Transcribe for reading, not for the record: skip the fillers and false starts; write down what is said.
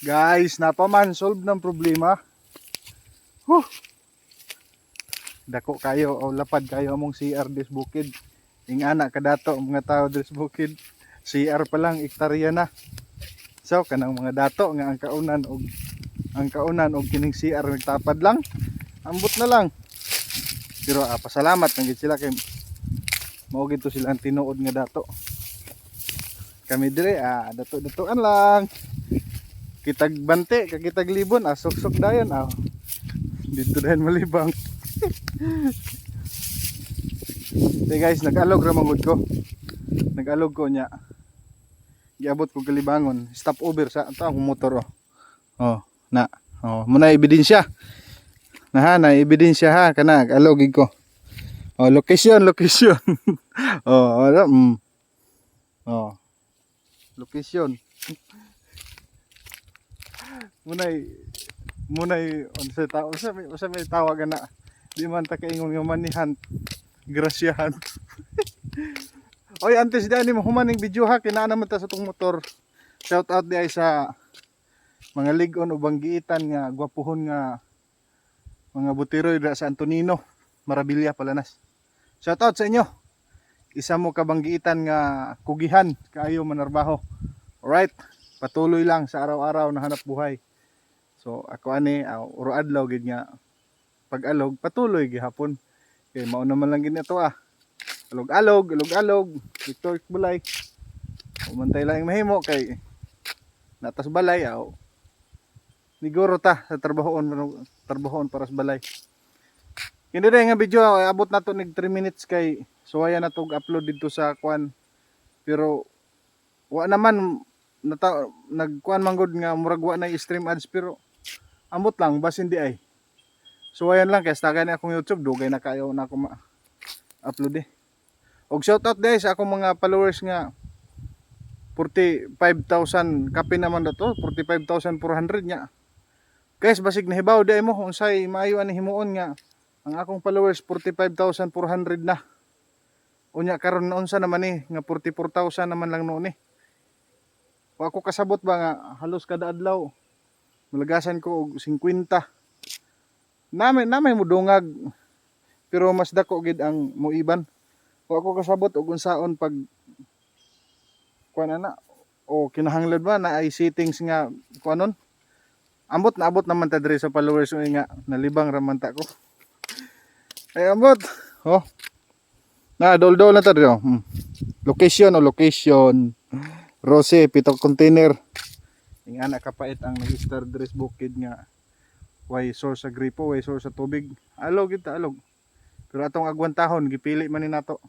Guys, napaman solve ng problema. Huh. Dako kayo o lapad kayo among CR des bukid. Ing anak kadato mga tao des bukid. CR pa lang ektarya na. So kanang mga dato nga ang kaunan og kining CR nagtapad lang. Ambot na lang. Pero pasalamat nang gid sila kay mao gid to silang tinuod nga dato. Kami dire dato-datoan lang. Kitag bante, kakitag libon, sok-sok dayon dito dayon malibang. Hey guys, nag-alog ra mangud ko. Nag-alog ko nya. Giabot ko kalibangon, stop over sa ang motor muna ebidensya. Na ebidensya ha kana alogig ko. Location. Location. Munay unsa tao sa may tawag na di man ta kaingon nga manihan grasyahan. Oy antes di ani mo humaning video ha kinana man ta sa tong motor. Shout out di ay sa mga ligon o banggiitan nga gwapuhon nga mga butiroy da sa Antonino, Marabilia, Palanas. Shout out sa inyo. Isa mo kabanggiitan nga kugihan kaayo manarbaho. Alright, patuloy lang sa araw-araw na hanap buhay. So ako ani uro adlaw gid nga pag-alog patuloy gihapon. Kay mao naman lang gid ato alog-alog, Victor Bulay. Umantay lang mahimo kay natas balay niguro ta sa trabahon para sa balay. Hindi rin nga video abot na to nig 3 minutes kay suwaya na to upload dito sa kwan. Pero wa naman nagkuan manggod nga murag wa na stream ads pero ambot lang basin di ay. Suwayan lang kay tagay na akong YouTube dugay na kayo na ako ma-upload Og shout out guys sa akong mga followers nga 45,000 kape naman dato 45,400 nya. Guys basig nahibaw di ay mo unsay maayo ani himuon nga ang akong followers 45,400 na. Unya karon na unsa naman nga 44,000 naman lang noon Wa ako kasabot ba nga halos kada adlaw malagasan ko og 50. Namay mo dungag pero mas dako gid ang muiban. Wa ako kasabot og unsaon pag kuan ana o kinahanglan ba na ay settings nga kuanon. Ambot naman ta diri sa followers nga nalibang ra man ta ko. Ay ambot. Na dol na ta diri. Location. Rose pitong container. Ing ana kapait ang nag-star dress bukid nga way source sa gripo, way source sa tubig. Alog gid ta alog. Pero atong agwantahon gipili man ni nato.